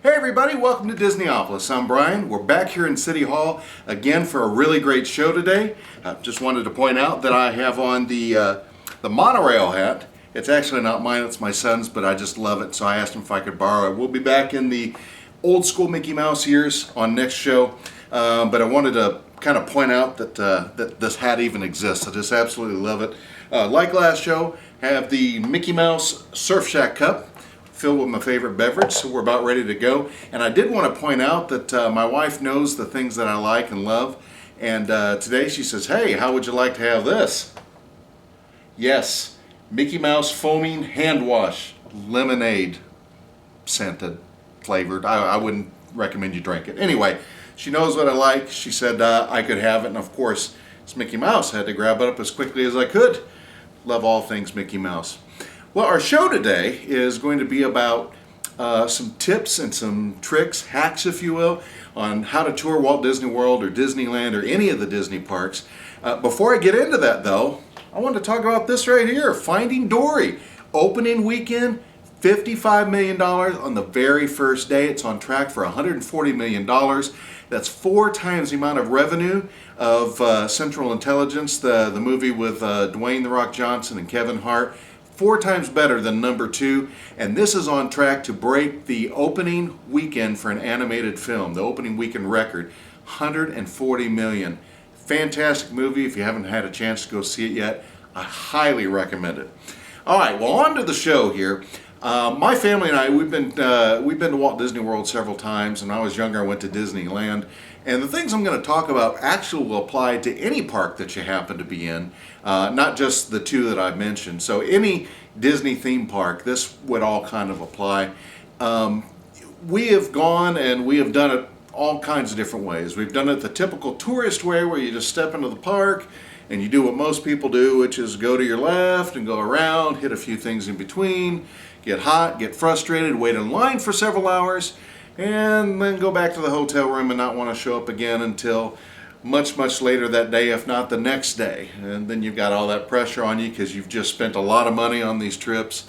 Hey everybody, welcome to Disneyopolis. I'm Bryan. We're back here in City Hall again for a really great show today. Just wanted to point out that I have on the monorail hat. It's actually not mine, it's my son's, but I just love it, so I asked him if I could borrow it. We'll be back in the old school Mickey Mouse years on next show, but I wanted to kind of point out that this hat even exists. I just absolutely love it. Like last show, have the Mickey Mouse Surf Shack cup filled with my favorite beverage, so we're about ready to go. And I did want to point out that my wife knows the things that I like and love, and today she says, hey, how would you like to have this? Yes, Mickey Mouse foaming hand wash, lemonade scented, flavored. I wouldn't recommend you drink it. Anyway, she knows what I like. She said I could have it, and of course it's Mickey Mouse. I had to grab it up as quickly as I could. Love all things Mickey Mouse. Well, our show today is going to be about some tips and some tricks, hacks if you will, on how to tour Walt Disney World or Disneyland or any of the Disney parks. Before I get into that though, I want to talk about this right here, Finding Dory. Opening weekend, $55 million on the very first day. It's on track for $140 million. That's 4 times the amount of revenue of Central Intelligence, the movie with Dwayne "The Rock" Johnson and Kevin Hart. 4 times better than number 2, and this is on track to break the opening weekend for an animated film, the opening weekend record, $140 million. Fantastic movie. If you haven't had a chance to go see it yet, I highly recommend it. All right, well, on to the show here. My family and I, we've been to Walt Disney World several times. When I was younger, I went to Disneyland. And the things I'm going to talk about actually will apply to any park that you happen to be in, not just the 2 that I've mentioned. So any Disney theme park, this would all kind of apply. We have gone and we have done it all kinds of different ways. We've done it the typical tourist way where you just step into the park and you do what most people do, which is go to your left and go around, hit a few things in between, get hot, get frustrated, wait in line for several hours, and then go back to the hotel room and not want to show up again until much later that day, if not the next day. And then you've got all that pressure on you because you've just spent a lot of money on these trips.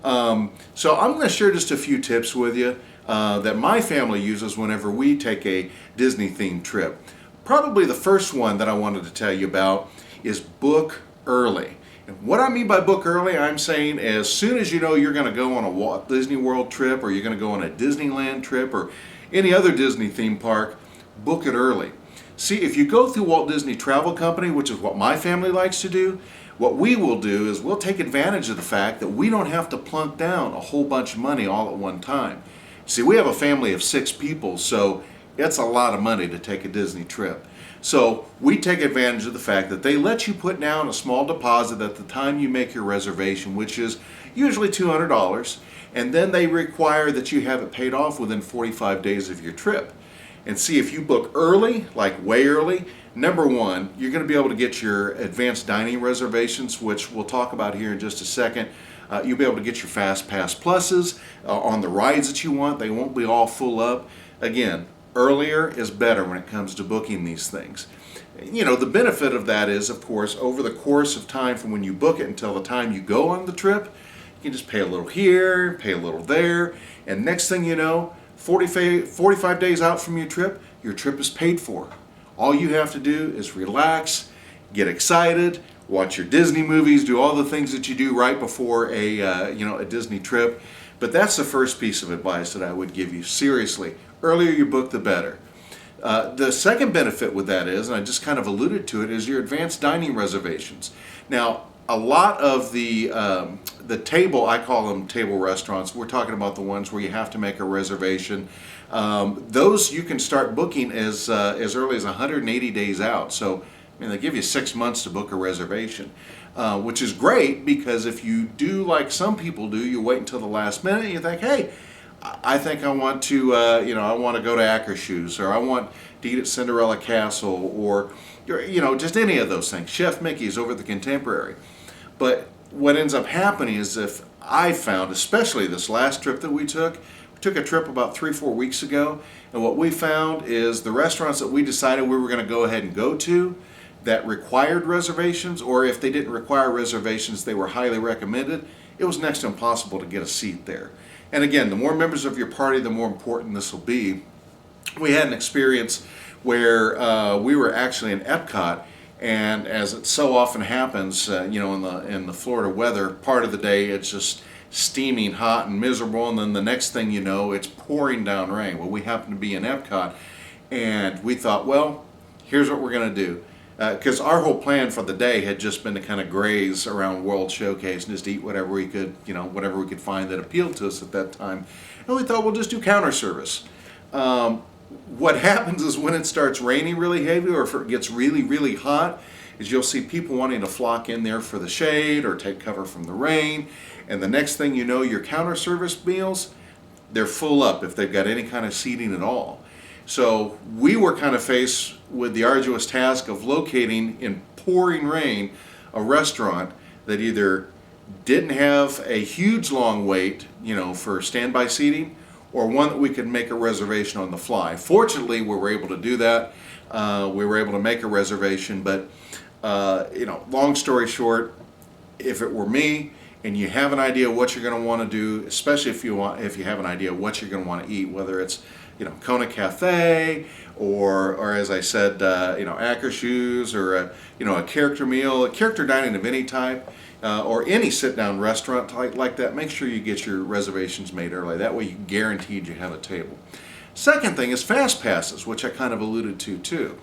So I'm going to share just a few tips with you that my family uses whenever we take a Disney themed trip. Probably the first one that I wanted to tell you about is book early. And what I mean by book early, I'm saying as soon as you know you're going to go on a Walt Disney World trip, or you're going to go on a Disneyland trip, or any other Disney theme park, book it early. See, if you go through Walt Disney Travel Company, which is what my family likes to do, what we will do is we'll take advantage of the fact that we don't have to plunk down a whole bunch of money all at one time. See, we have a family of 6 people, so it's a lot of money to take a Disney trip. So we take advantage of the fact that they let you put down a small deposit at the time you make your reservation, which is usually $200, and then they require that you have it paid off within 45 days of your trip. And see, if you book early, like way early, number one, you're going to be able to get your advanced dining reservations, which we'll talk about here in just a second. You'll be able to get your Fast Pass Pluses on the rides that you want. They won't be all full up. Again, earlier is better when it comes to booking these things. You know, the benefit of that is, of course, over the course of time from when you book it until the time you go on the trip, you can just pay a little here, pay a little there, and next thing you know, 45 days out from your trip is paid for. All you have to do is relax, get excited, watch your Disney movies, do all the things that you do right before a Disney trip. But that's the first piece of advice that I would give you. Seriously, earlier you book, the better. The second benefit with that is, and I just kind of alluded to it, is your advanced dining reservations. Now, a lot of the table, I call them table restaurants, we're talking about the ones where you have to make a reservation. Those you can start booking as early as 180 days out. So, I mean, they give you 6 months to book a reservation, which is great because if you do like some people do, you wait until the last minute and you think, hey, I think I want to, I want to go to Akershus, or I want to eat at Cinderella Castle, or, just any of those things. Chef Mickey's over at the Contemporary. But what ends up happening is, if I found, especially this last trip that we took a trip about 3-4 weeks ago, and what we found is the restaurants that we decided we were going to go ahead and go to that required reservations, or if they didn't require reservations, they were highly recommended, it was next to impossible to get a seat there. And again, the more members of your party, the more important this will be. We had an experience where we were actually in Epcot, and as it so often happens, in the Florida weather, part of the day it's just steaming hot and miserable, and then the next thing you know, it's pouring down rain. Well, we happened to be in Epcot, and we thought, well, here's what we're going to do. Because our whole plan for the day had just been to kind of graze around World Showcase and just eat whatever we could, whatever we could find that appealed to us at that time. And we thought we'll just do counter service. What happens is when it starts raining really heavy, or if it gets really, really hot, is you'll see people wanting to flock in there for the shade or take cover from the rain. And the next thing you know, your counter service meals, they're full up if they've got any kind of seating at all. So we were kind of faced with the arduous task of locating in pouring rain a restaurant that either didn't have a huge long wait, for standby seating, or one that we could make a reservation on the fly. Fortunately, we were able to do that. We were able to make a reservation, but long story short, if it were me and you have an idea what you're going to want to do, especially if you have an idea what you're going to want to eat, whether it's Kona Cafe, or as I said, Akershoes, or a character meal, a character dining of any type, or any sit-down restaurant like that, make sure you get your reservations made early. That way you're guaranteed you have a table. Second thing is fast passes, which I kind of alluded to too.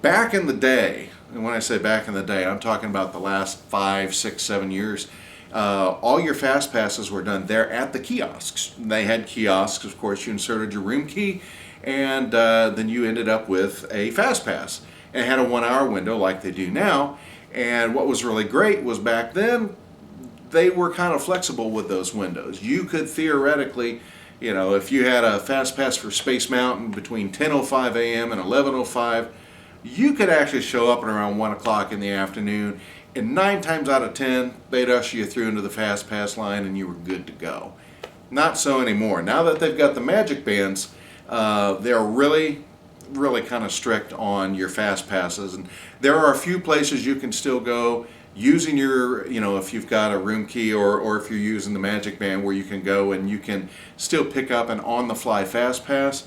Back in the day, and when I say back in the day, I'm talking about the last 5, 6, 7 years, all your fast passes were done there at the kiosks. They had kiosks, of course. You inserted your room key, and then you ended up with a fast pass. And it had a 1-hour window like they do now. And what was really great was back then, they were kind of flexible with those windows. You could theoretically, if you had a fast pass for Space Mountain between 10:05 a.m. and 11:05, you could actually show up at around 1 o'clock in the afternoon, and 9 times out of 10, they'd usher you through into the fast pass line and you were good to go. Not so anymore. Now that they've got the magic bands, they're really kind of strict on your fast passes. And there are a few places you can still go using your, if you've got a room key, or if you're using the magic band, where you can go and you can still pick up an on-the-fly fast pass,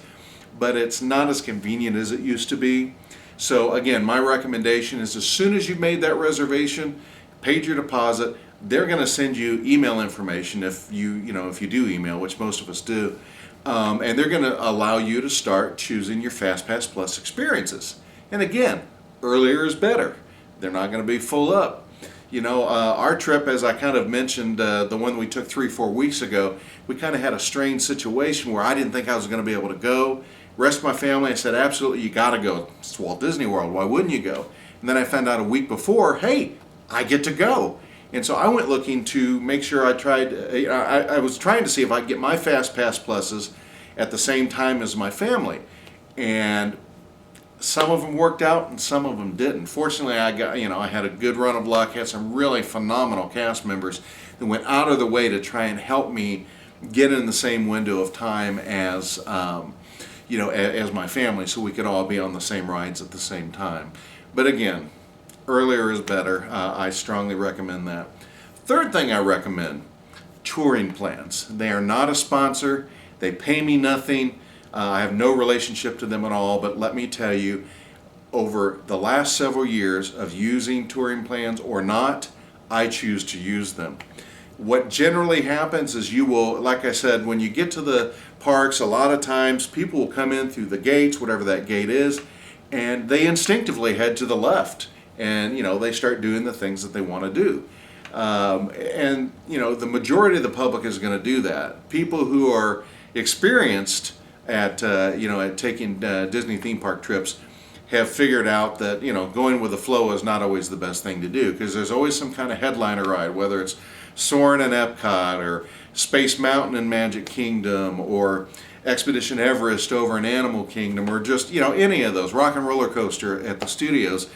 but it's not as convenient as it used to be. So again, my recommendation is, as soon as you've made that reservation, paid your deposit, they're going to send you email information if you do email, which most of us do, and they're going to allow you to start choosing your FastPass Plus experiences. And again, earlier is better. They're not going to be full up. Our trip, as I kind of mentioned, the one we took 3-4 weeks ago, we kind of had a strange situation where I didn't think I was going to be able to go. Rest of my family, I said, absolutely, you got to go. It's Walt Disney World. Why wouldn't you go? And then I found out a week before, hey, I get to go. And so I went looking to make sure I was trying to see if I could get my FastPass Pluses at the same time as my family. And some of them worked out and some of them didn't. Fortunately, I had a good run of luck, had some really phenomenal cast members that went out of their way to try and help me get in the same window of time as as my family, so we could all be on the same rides at the same time. But again, earlier is better. I strongly recommend that. Third thing I recommend, touring plans. They are not a sponsor. They pay me nothing. I have no relationship to them at all, but let me tell you, over the last several years of using touring plans or not, I choose to use them. What generally happens is you will, like I said, when you get to the parks, a lot of times people will come in through the gates, whatever that gate is, and they instinctively head to the left, and they start doing the things that they want to do. And the majority of the public is going to do that. People who are experienced at taking Disney theme park trips have figured out that going with the flow is not always the best thing to do, because there's always some kind of headliner ride, whether it's Soarin' in Epcot, or Space Mountain in Magic Kingdom, or Expedition Everest over in Animal Kingdom, or just any of those, Rock and Roller Coaster at the studios.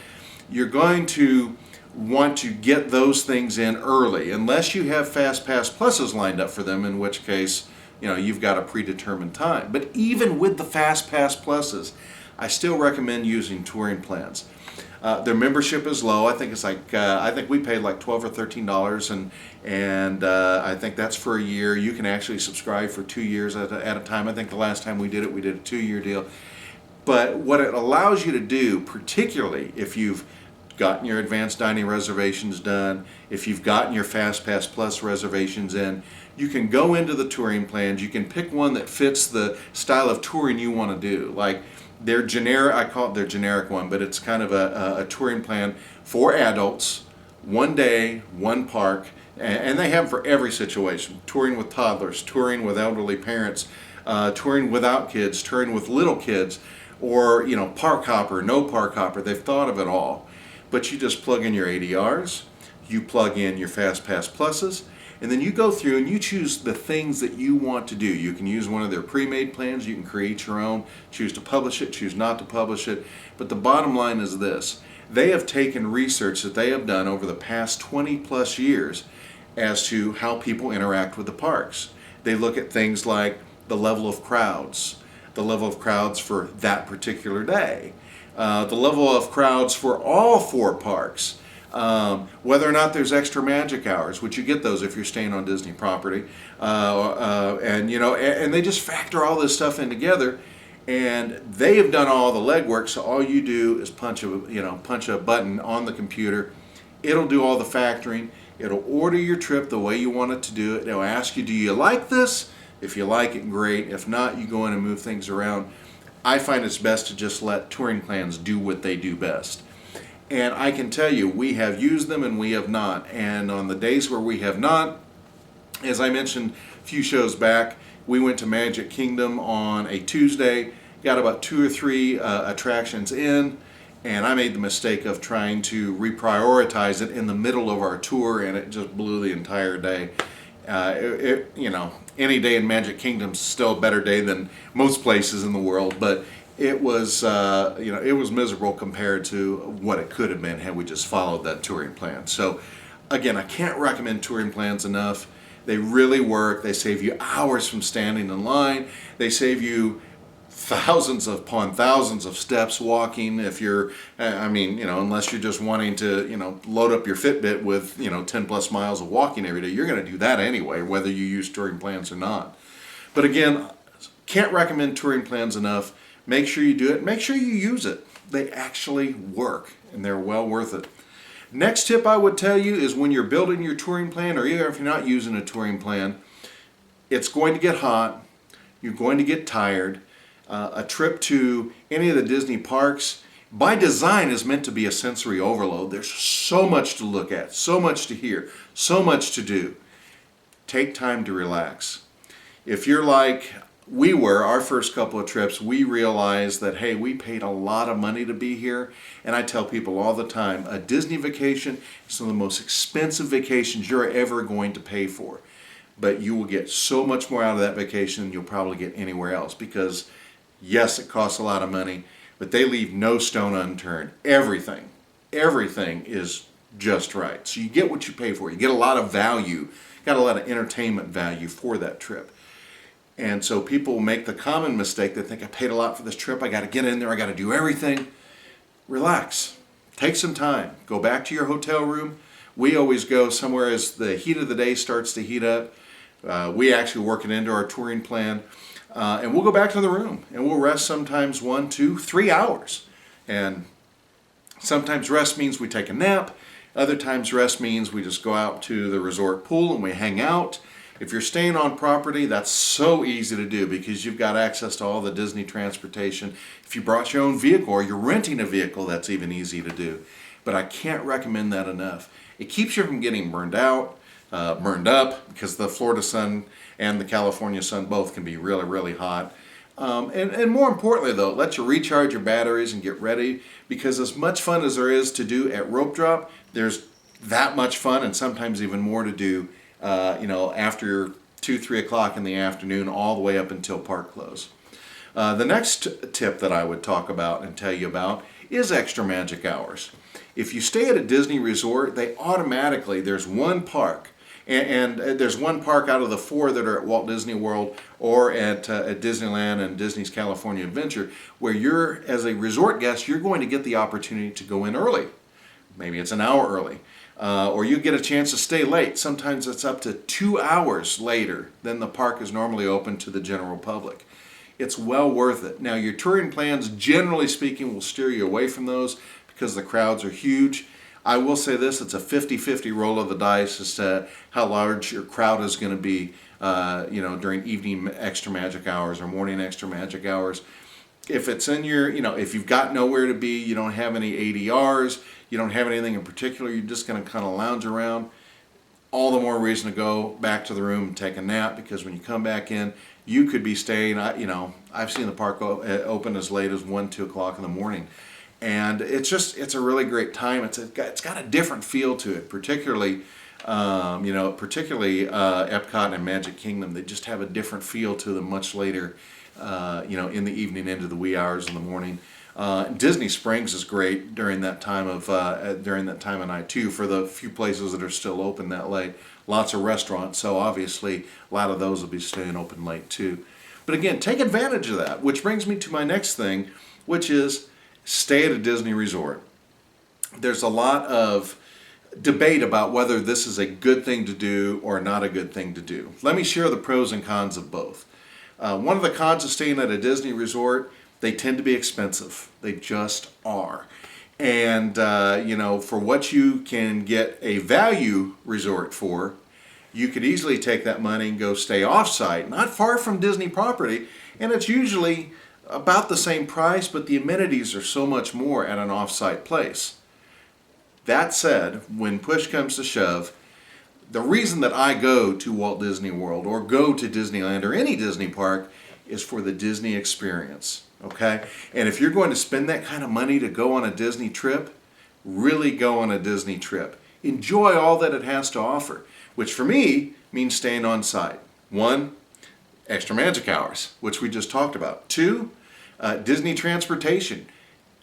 You're going to want to get those things in early, unless you have FastPass Pluses lined up for them, in which case you've got a predetermined time. But even with the FastPass Pluses, I still recommend using touring plans. Their membership is low. I think it's like I think we paid like $12 or $13, and I think that's for a year. You can actually subscribe for 2 years at a time. I think the last time we did a 2-year deal. But what it allows you to do, particularly if you've gotten your advanced dining reservations done, if you've gotten your FastPass Plus reservations in, you can go into the touring plans. You can pick one that fits the style of touring you want to do. Like their generic, I call it their generic one, but it's kind of a touring plan for adults, 1 day, 1 park, and they have for every situation. Touring with toddlers, touring with elderly parents, touring without kids, touring with little kids, or park hopper, no park hopper. They've thought of it all. But you just plug in your ADRs, you plug in your FastPass Pluses, and then you go through and you choose the things that you want to do. You can use one of their pre-made plans, you can create your own, choose to publish it, choose not to publish it. But the bottom line is this: they have taken research that they have done over the past 20 plus years as to how people interact with the parks. They look at things like the level of crowds for that particular day, the level of crowds for all 4 parks, whether or not there's extra magic hours, which you get those if you're staying on Disney property, and they just factor all this stuff in together, and they have done all the legwork. So all you do is punch a button on the computer. It'll do all the factoring. It'll order your trip the way you want it to do it. It'll ask you, do you like this? If you like it, great. If not, you go in and move things around. I find it's best to just let touring plans do what they do best. And I can tell you, we have used them and we have not. And on the days where we have not, as I mentioned a few shows back, we went to Magic Kingdom on a Tuesday, got about 2 or 3 attractions in, and I made the mistake of trying to reprioritize it in the middle of our tour, and it just blew the entire day. Any day in Magic Kingdom's still a better day than most places in the world, but it was miserable compared to what it could have been had we just followed that touring plan. So again, I can't recommend touring plans enough. They really work. They save you hours from standing in line. They save you thousands upon thousands of steps walking. If you're, unless you're just wanting to, load up your Fitbit with, 10 plus miles of walking every day, you're going to do that anyway, whether you use touring plans or not. But again, can't recommend touring plans enough. Make sure you do it. Make sure you use it. They actually work, and they're well worth it. Next tip I would tell you is when you're building your touring plan, or even if you're not using a touring plan, it's going to get hot. You're going to get tired. A trip to any of the Disney parks, by design, is meant to be a sensory overload. There's so much to look at, so much to hear, so much to do. Take time to relax. If you're like we were, our first couple of trips, we realized that, hey, we paid a lot of money to be here. And I tell people all the time, a Disney vacation is one of the most expensive vacations you're ever going to pay for. But you will get so much more out of that vacation than you'll probably get anywhere else, because yes, it costs a lot of money, but they leave no stone unturned. Everything is just right. So you get what you pay for. You get a lot of value, got a lot of entertainment value for that trip. And so people make the common mistake. They think, I paid a lot for this trip. I got to get in there. I got to do everything. Relax. Take some time. Go back to your hotel room. We always go somewhere as the heat of the day starts to heat up. We actually work it into our touring plan. And we'll go back to the room and we'll rest sometimes 1, 2, 3 hours. And sometimes rest means we take a nap. Other times rest means we just go out to the resort pool and we hang out. If you're staying on property, that's so easy to do because you've got access to all the Disney transportation. If you brought your own vehicle or you're renting a vehicle, that's even easy to do. But I can't recommend that enough. It keeps you from getting burned up, because the Florida sun and the California sun both can be really, really hot. And more importantly, though, it lets you recharge your batteries and get ready, because as much fun as there is to do at Rope Drop, there's that much fun and sometimes even more to do after 2, 3 o'clock in the afternoon all the way up until park close. The next tip that I would talk about and tell you about is extra magic hours. If you stay at a Disney resort, there's one park And there's one park out of the 4 that are at Walt Disney World or at Disneyland and Disney's California Adventure, where you're, as a resort guest, you're going to get the opportunity to go in early. Maybe it's an hour early. Or you get a chance to stay late. Sometimes it's up to 2 hours later than the park is normally open to the general public. It's well worth it. Now, your touring plans, generally speaking, will steer you away from those because the crowds are huge. I will say this, it's a 50-50 roll of the dice as to how large your crowd is going to be during evening extra magic hours or morning extra magic hours. If it's in your, if you've got nowhere to be, you don't have any ADRs, you don't have anything in particular, you're just going to kind of lounge around, all the more reason to go back to the room and take a nap, because when you come back in, you could be staying, I've seen the park open as late as 1, 2 o'clock in the morning. And it's a really great time. It's got a different feel to it, particularly Epcot and Magic Kingdom. They just have a different feel to them much later, in the evening into the wee hours in the morning. Disney Springs is great during that time of night too, for the few places that are still open that late. Lots of restaurants, so obviously a lot of those will be staying open late too. But again, take advantage of that, which brings me to my next thing, which is stay at a Disney resort. There's a lot of debate about whether this is a good thing to do or not a good thing to do. Let me share the pros and cons of both. One of the cons of staying at a Disney resort, they tend to be expensive. They just are. And, for what you can get a value resort for, you could easily take that money and go stay off-site, not far from Disney property, and it's usually about the same price, but the amenities are so much more at an off-site place. That said, when push comes to shove, the reason that I go to Walt Disney World or go to Disneyland or any Disney park is for the Disney experience, okay? And if you're going to spend that kind of money to go on a Disney trip, really go on a Disney trip. Enjoy all that it has to offer, which for me means staying on site. 1, extra magic hours, which we just talked about. 2, Disney transportation.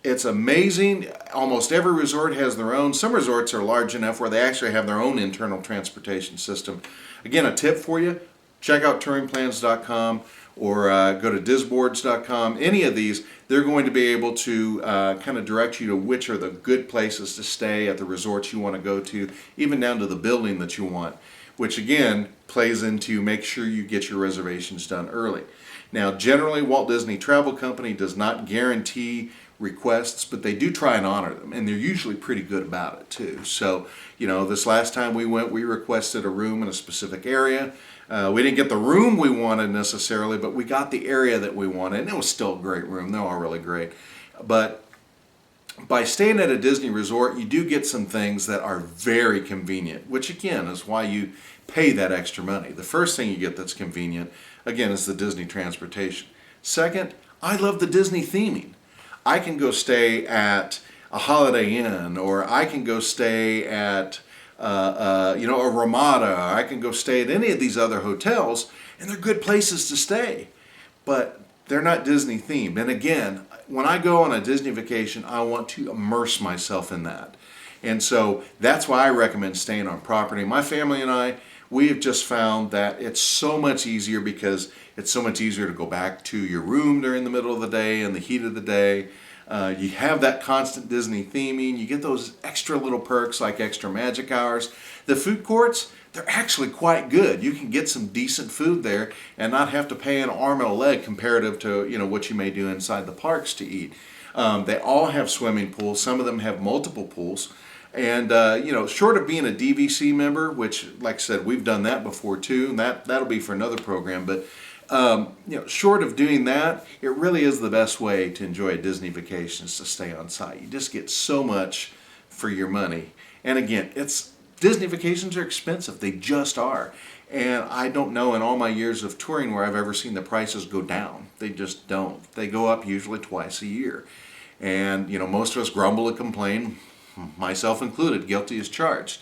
It's amazing. Almost every resort has their own. Some resorts are large enough where they actually have their own internal transportation system. Again, a tip for you, check out touringplans.com or go to disboards.com. Any of these, they're going to be able to kind of direct you to which are the good places to stay at the resorts you want to go to, even down to the building that you want, which again plays into make sure you get your reservations done early. Now, generally, Walt Disney Travel Company does not guarantee requests, but they do try and honor them, and they're usually pretty good about it too. So, this last time we went, we requested a room in a specific area. We didn't get the room we wanted necessarily, but we got the area that we wanted, and it was still a great room. They're all really great. But by staying at a Disney resort, you do get some things that are very convenient, which again is why you pay that extra money. The first thing you get that's convenient, again, is the Disney transportation. Second, I love the Disney theming. I can go stay at a Holiday Inn, or I can go stay at a Ramada. I can go stay at any of these other hotels, and they're good places to stay, but they're not Disney themed. And again, when I go on a Disney vacation, I want to immerse myself in that. And so that's why I recommend staying on property. My family and I, we have just found that it's so much easier because it's so much easier to go back to your room during the middle of the day and the heat of the day. You have that constant Disney theming. You get those extra little perks like extra magic hours. The food courts, they're actually quite good. You can get some decent food there and not have to pay an arm and a leg comparative to what you may do inside the parks to eat. They all have swimming pools. Some of them have multiple pools. And, short of being a DVC member, which, like I said, we've done that before too, and that'll be for another program, but, short of doing that, it really is the best way to enjoy a Disney vacation is to stay on site. You just get so much for your money. And again, Disney vacations are expensive. They just are. And I don't know in all my years of touring where I've ever seen the prices go down. They just don't. They go up usually twice a year. And, most of us grumble and complain, myself included, guilty as charged.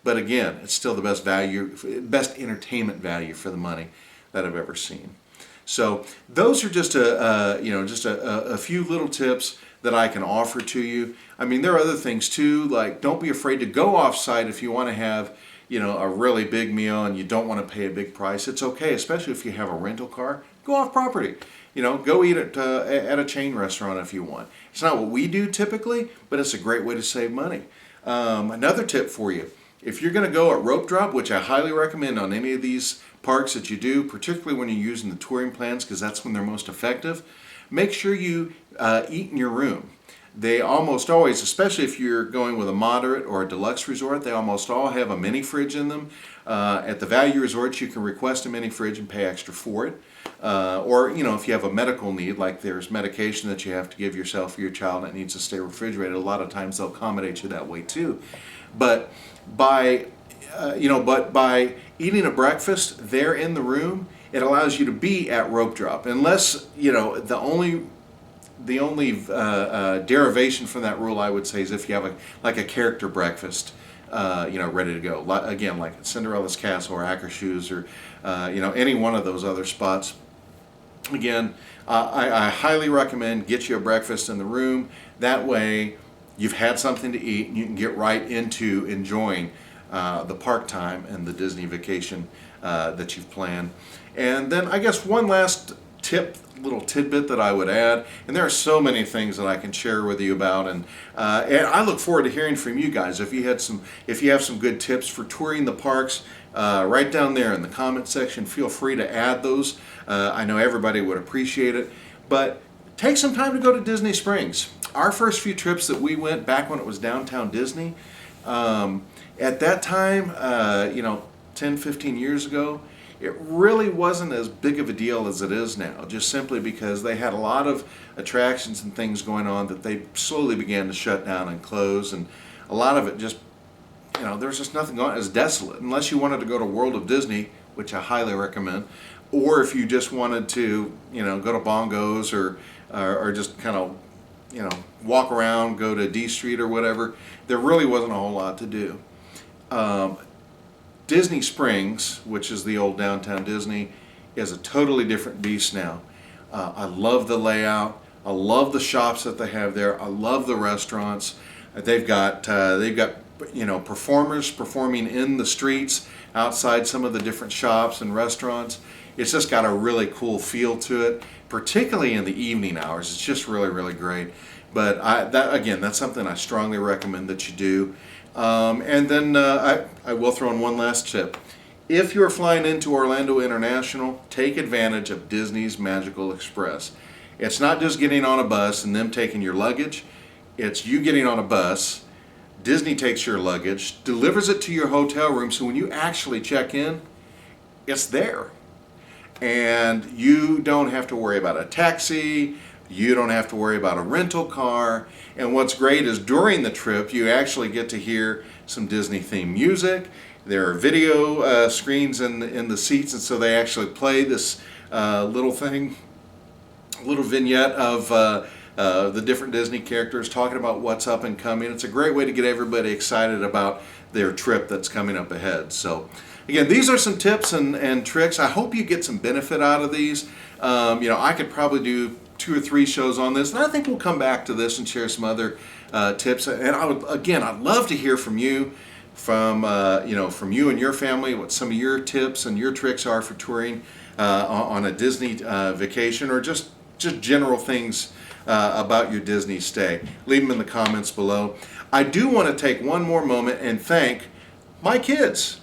But again, it's still the best entertainment value for the money that I've ever seen. So those are just a few little tips that I can offer to you. I mean, there are other things too, like don't be afraid to go off-site if you want to have a really big meal and you don't want to pay a big price, it's okay, especially if you have a rental car. Go off property. Go eat at a chain restaurant if you want. It's not what we do typically, but it's a great way to save money. Another tip for you, if you're going to go at rope drop, which I highly recommend on any of these parks that you do, particularly when you're using the touring plans because that's when they're most effective, make sure you eat in your room. They almost always, especially if you're going with a moderate or a deluxe resort, they almost all have a mini fridge in them. At the value resorts, you can request a mini fridge and pay extra for it. Or, if you have a medical need, like there's medication that you have to give yourself or your child that needs to stay refrigerated, a lot of times they'll accommodate you that way too. But by eating a breakfast there in the room, it allows you to be at rope drop. Unless, the only derivation from that rule I would say is if you have a character breakfast, ready to go. Again, like Cinderella's Castle or Akershus or any one of those other spots. Again, I highly recommend get you a breakfast in the room. That way, you've had something to eat and you can get right into enjoying the park time and the Disney vacation that you've planned. And then I guess one last little tidbit that I would add, and there are so many things that I can share with you about, and I look forward to hearing from you guys. If you have some good tips for touring the parks, right down there in the comment section, feel free to add those. I know everybody would appreciate it, but take some time to go to Disney Springs. Our first few trips that we went back when it was downtown Disney, at that time, 10, 15 years ago, it really wasn't as big of a deal as it is now, just simply because they had a lot of attractions and things going on that they slowly began to shut down and close, and a lot of it just, there's just nothing going on. It was desolate, unless you wanted to go to World of Disney, which I highly recommend, or if you just wanted to, go to Bongos or just kind of, walk around, go to D Street or whatever. There really wasn't a whole lot to do. Disney Springs, which is the old downtown Disney, is a totally different beast now. I love the layout. I love the shops that they have there. I love the restaurants. They've got performers performing in the streets outside some of the different shops and restaurants. It's just got a really cool feel to it, particularly in the evening hours. It's just really, really great. But that's something I strongly recommend that you do. And then I will throw in one last tip. If you're flying into Orlando International, take advantage of Disney's Magical Express. It's not just getting on a bus and them taking your luggage. It's you getting on a bus, Disney takes your luggage, delivers it to your hotel room, so when you actually check in, it's there. And you don't have to worry about a taxi. You don't have to worry about a rental car. And what's great is during the trip, you actually get to hear some Disney themed music. There are video screens in the seats, and so they actually play this little vignette of the different Disney characters talking about what's up and coming. It's a great way to get everybody excited about their trip that's coming up ahead. So again, these are some tips and tricks. I hope you get some benefit out of these. I could probably do 2 or 3 shows on this, and I think we'll come back to this and share some other tips. And I'd love to hear from you, from you and your family, what some of your tips and your tricks are for touring on a Disney vacation, or just general things about your Disney stay. Leave them in the comments below. I do want to take one more moment and thank my kids.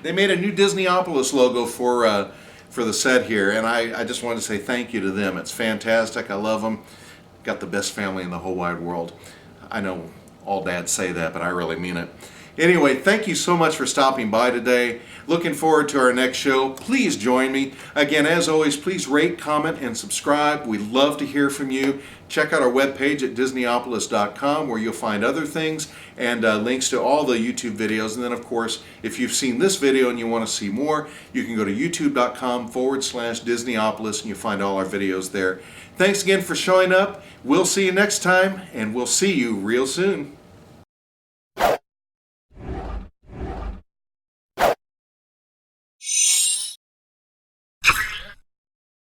They made a new Disneyopolis logo for the set here, and I just wanted to say thank you to them. It's fantastic. I love them. Got the best family in the whole wide world. I know all dads say that, but I really mean it. Anyway, thank you so much for stopping by today. Looking forward to our next show. Please join me. Again, as always, please rate, comment, and subscribe. We love to hear from you. Check out our webpage at Disneyopolis.com, where you'll find other things and links to all the YouTube videos. And then, of course, if you've seen this video and you want to see more, you can go to youtube.com/Disneyopolis, and you'll find all our videos there. Thanks again for showing up. We'll see you next time, and we'll see you real soon.